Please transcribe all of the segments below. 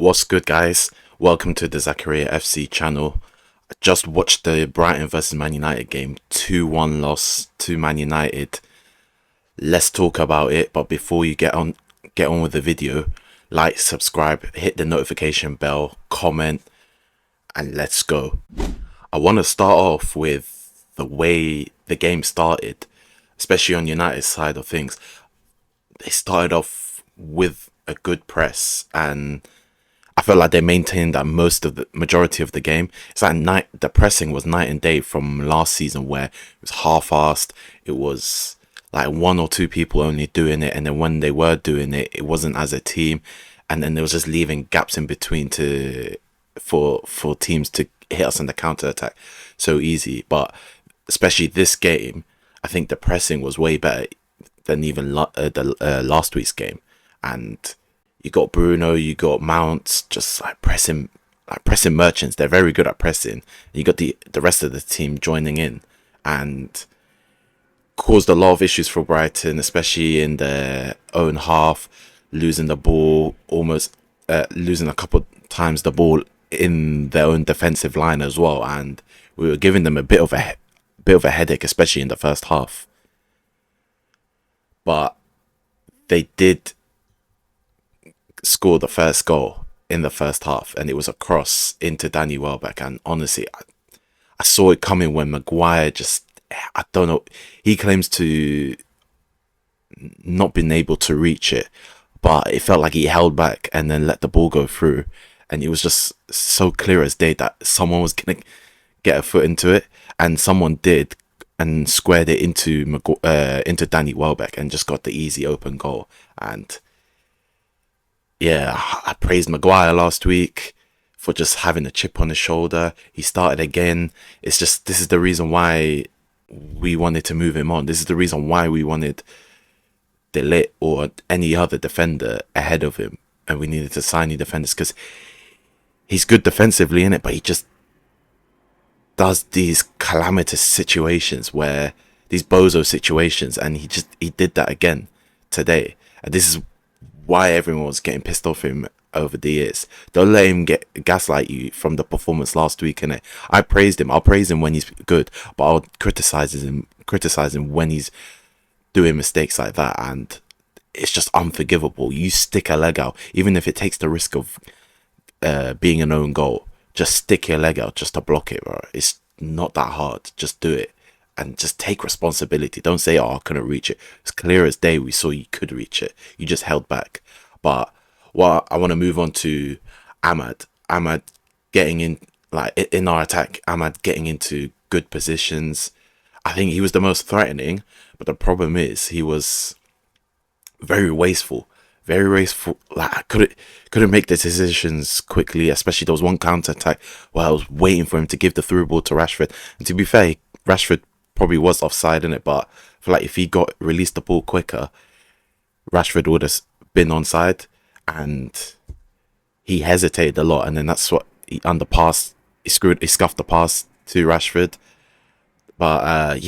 What's good, guys? Welcome to the Zachariah FC channel. I just watched the Brighton versus Man United game. 2-1 loss to Man United. Let's talk about it, but before you get on with the video, like, subscribe, hit the notification bell, comment, and let's go. I want to start off with the way the game started, especially on United's side of things. They started off with a good press, and I felt like they maintained that most of the majority of the game. It's like the pressing was night and day from last season, where it was half-assed. It was like one or two people only doing it, and then when they were doing it, it wasn't as a team, and then they was just leaving gaps in between for teams to hit us on the counter attack so easy. But especially this game, I think the pressing was way better than even last week's game, and you got Bruno, you got Mount, just pressing merchants. They're very good at pressing. You got the rest of the team joining in, and caused a lot of issues for Brighton, especially in their own half, losing the ball, almost losing a couple times the ball in their own defensive line as well, and we were giving them a bit of a headache, especially in the first half. But they did score the first goal in the first half, and it was a cross into Danny Welbeck. And honestly, I saw it coming when Maguire I don't know, he claims to not been able to reach it, but it felt like he held back and then let the ball go through, and it was just so clear as day that someone was gonna get a foot into it, and someone did, and squared it into Danny Welbeck and just got the easy open goal. And yeah, I praised Maguire last week for just having a chip on his shoulder. He started again. It's just, this is the reason why we wanted to move him on. This is the reason why we wanted De Ligt or any other defender ahead of him, and we needed to sign new defenders, because he's good defensively in it, but he just does these calamitous situations, where these bozo situations, and he did that again today. And this is why everyone was getting pissed off him over the years. Don't let him gaslight you from the performance last week, innit? I praised him. I'll praise him when he's good, but I'll criticize him when he's doing mistakes like that, and it's just unforgivable. You stick a leg out, even if it takes the risk of being an own goal. Just stick your leg out just to block it, bro. It's not that hard. Just do it. And just take responsibility. Don't say, oh, I couldn't reach it. It's clear as day we saw you could reach it. You just held back. But I want to move on to Ahmad. Ahmad getting in, in our attack, Ahmad getting into good positions. I think he was the most threatening, but the problem is he was very wasteful. Very wasteful. I couldn't make the decisions quickly, especially there was one counter attack where I was waiting for him to give the through ball to Rashford. And to be fair, Rashford probably was offside in it, but I feel like if he got released the ball quicker, Rashford would have been onside, and he hesitated a lot, and then that's what he scuffed the pass to Rashford. But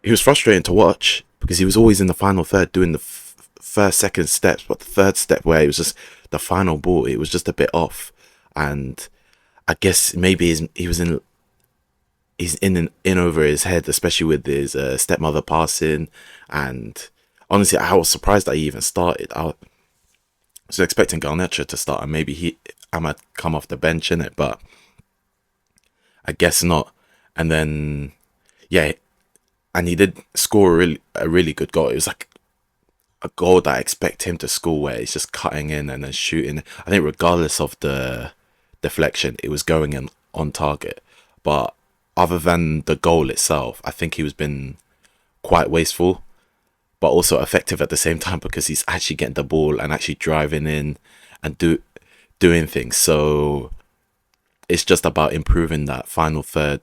he was frustrating to watch, because he was always in the final third doing the first, second steps, but the third step where it was just the final ball, it was just a bit off. And I guess maybe he's in over his head, especially with his stepmother passing. And honestly, I was surprised that he even started. I was expecting Garnacho to start, and maybe I might come off the bench in it, but I guess not. And then and he did score a really good goal. It was like a goal that I expect him to score, where he's just cutting in and then shooting. I think regardless of the deflection, it was going in on target. But other than the goal itself, I think he was been quite wasteful, but also effective at the same time, because he's actually getting the ball and actually driving in and doing things. So it's just about improving that final third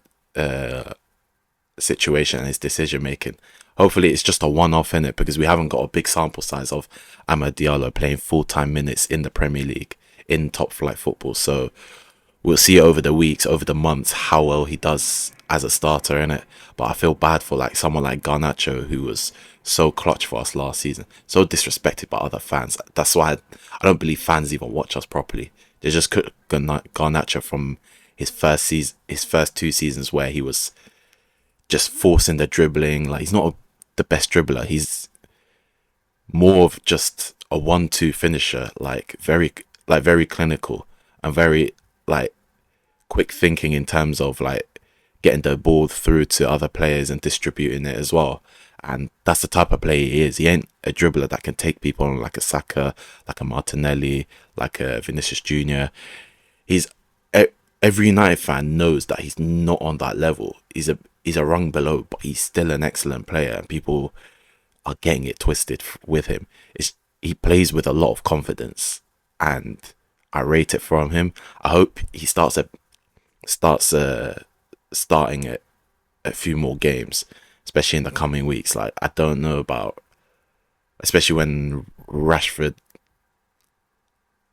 situation and his decision making. Hopefully it's just a one-off in it, because we haven't got a big sample size of Amad Diallo playing full-time minutes in the Premier League in top flight football. So we'll see over the weeks, over the months, how well he does as a starter in it. But I feel bad for like someone like Garnacho, who was so clutch for us last season, so disrespected by other fans. That's why I don't believe fans even watch us properly. They just cut Garnacho from his first season, his first 2 seasons, where he was just forcing the dribbling. Like, he's not the best dribbler. He's more of just a 1-2 finisher, like very clinical and very like quick thinking in terms of like getting the ball through to other players and distributing it as well. And that's the type of player he is. He ain't a dribbler that can take people on like a Saka, like a Martinelli, like a Vinicius Junior. He's every United fan knows that he's not on that level. He's a rung below, but he's still an excellent player, and people are getting it twisted with him. He plays with a lot of confidence, and I rate it from him. I hope he starting it a few more games, especially in the coming weeks. Like, I don't know about, especially when Rashford,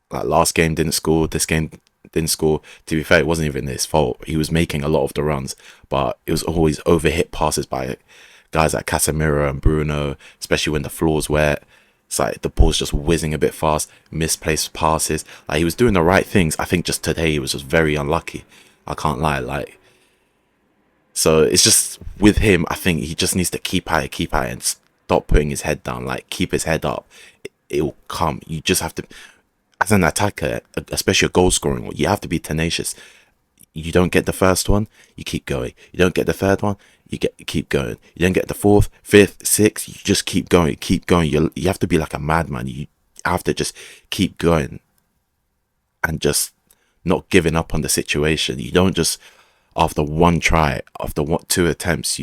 like, last game didn't score, this game didn't score. To be fair, it wasn't even his fault. He was making a lot of the runs, but it was always overhit passes by guys like Casemiro and Bruno, especially when the floor's wet. It's like the ball's just whizzing a bit fast, misplaced passes. Like, he was doing the right things. I think just today he was just very unlucky. I can't lie. Like, so it's just with him, I think he just needs to keep at it, and stop putting his head down. Like, keep his head up. It will come. You just have to, as an attacker, especially a goal scoring one, you have to be tenacious. You don't get the first one, you keep going. You don't get the third one, you keep going. You don't get the fourth, fifth, sixth, you just keep going, keep going. You have to be like a madman. You have to just keep going and just not giving up on the situation. You don't just, after one try, after two attempts,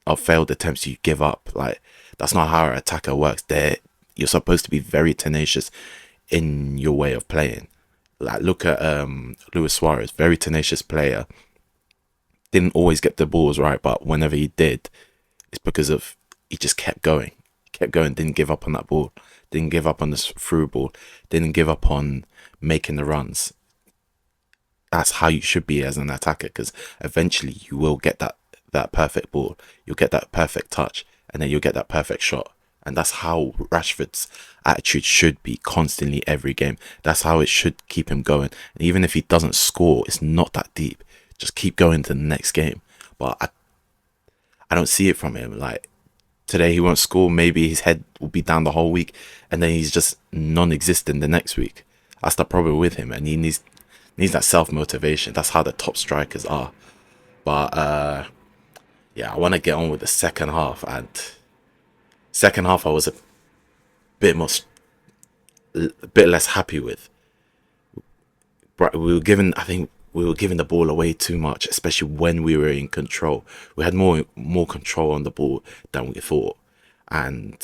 or failed attempts, you give up. Like, that's not how an attacker works. You're supposed to be very tenacious in your way of playing. Like, look at Luis Suarez, very tenacious player. Didn't always get the balls right, but whenever he did, it's because of he just kept going, didn't give up on that ball, didn't give up on this through ball, didn't give up on making the runs. That's how you should be as an attacker, because eventually you will get that perfect ball, you'll get that perfect touch, and then you'll get that perfect shot. And that's how Rashford's attitude should be constantly every game. That's how it should keep him going. And even if he doesn't score, it's not that deep. Just keep going to the next game. But I don't see it from him. Like, today he won't score. Maybe his head will be down the whole week, and then he's just non-existent the next week. That's the problem with him, and he needs that self-motivation. That's how the top strikers are. But yeah, I want to get on with the second half. And second half, I was a bit less happy with. We were giving the ball away too much, especially when we were in control. We had more control on the ball than we thought, and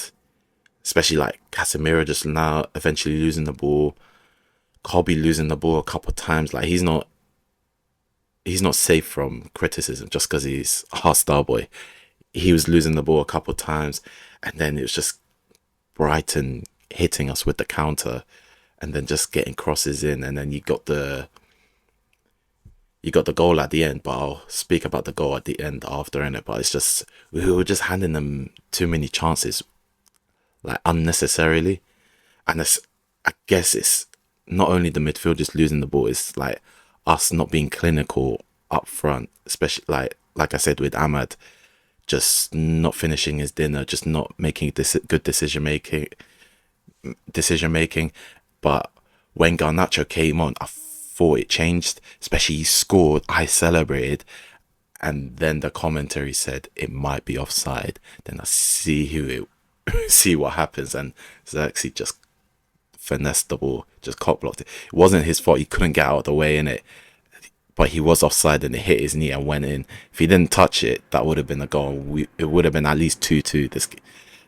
especially like Casemiro just now eventually losing the ball, Kobe losing the ball a couple of times. Like, he's not safe from criticism just because he's a star boy. He was losing the ball a couple of times, and then it was just Brighton hitting us with the counter, and then just getting crosses in, and then you got the goal at the end. But I'll speak about the goal at the end after, innit? But it's just, we were just handing them too many chances, like, unnecessarily. And I guess it's not only the midfielders losing the ball, it's like us not being clinical up front, especially like I said with Ahmad, just not finishing his dinner, just not making good decision making. But when Garnacho came on, I thought it changed. Especially he scored, I celebrated, and then the commentary said it might be offside. Then I see what happens, and Xerxes just finessed the ball, just cock blocked it. It wasn't his fault. He couldn't get out of the way in it, but he was offside, and it hit his knee and went in. If he didn't touch it, that would have been a goal. It would have been at least 2-2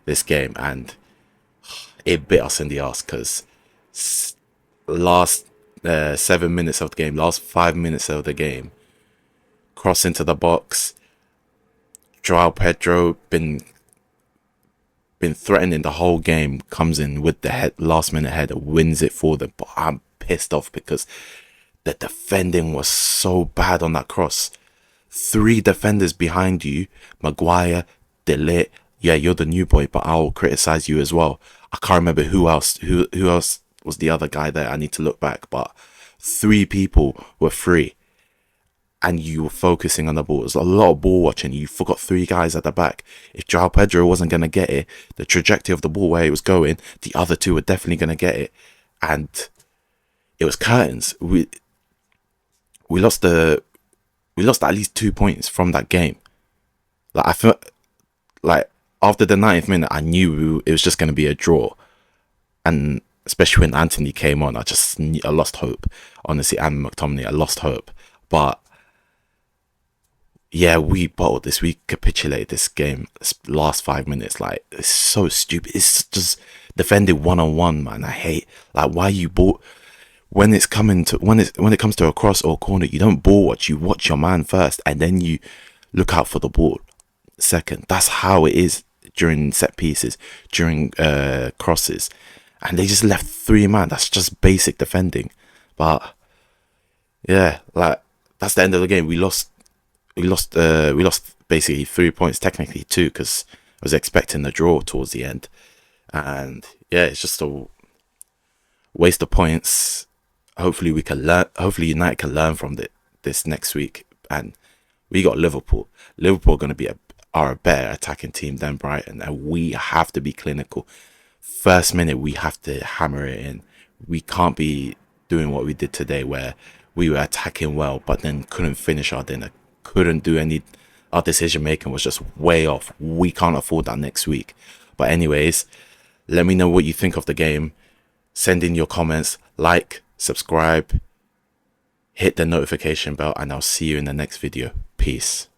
this game, and it bit us in the ass, because last 7 minutes of the game, last 5 minutes of the game, cross into the box. Joao Pedro been threatening the whole game, comes in with the last minute header, wins it for them. But I'm pissed off because The defending was so bad on that cross. 3 defenders behind you, Maguire, Delete. Yeah, you're the new boy, but I'll criticize you as well. I can't remember who else. Who else was the other guy there? I need to look back, but 3 people were free, and you were focusing on the ball. It was a lot of ball watching. You forgot 3 guys at the back. If Joao Pedro wasn't gonna get it, the trajectory of the ball where it was going, the other 2 were definitely gonna get it, and it was curtains. We lost at least 2 points from that game. Like I felt like after the 90th minute, I knew it was just going to be a draw, and especially when Anthony came on, I lost hope. Honestly, and McTominay, I lost hope. But yeah, we bottled this. We capitulated this game. This last 5 minutes, like it's so stupid. It's just defending 1-on-1, man. I hate like why you bought. When it comes to a cross or corner, you don't ball watch. You watch your man first, and then you look out for the ball second. That's how it is during set pieces, during crosses, and they just left 3 man. That's just basic defending. But yeah, like that's the end of the game. We lost basically 3 points, technically 2, because I was expecting a draw towards the end, and yeah, it's just a waste of points. Hopefully we can learn. Hopefully United can learn from this next week. And we got Liverpool. Liverpool are going to be are a better attacking team than Brighton, and we have to be clinical. First minute we have to hammer it in. We can't be doing what we did today, where we were attacking well, but then couldn't finish our dinner. Couldn't do any. Our decision making was just way off. We can't afford that next week. But anyways, let me know what you think of the game. Send in your comments, like, subscribe, hit the notification bell, and I'll see you in the next video. Peace.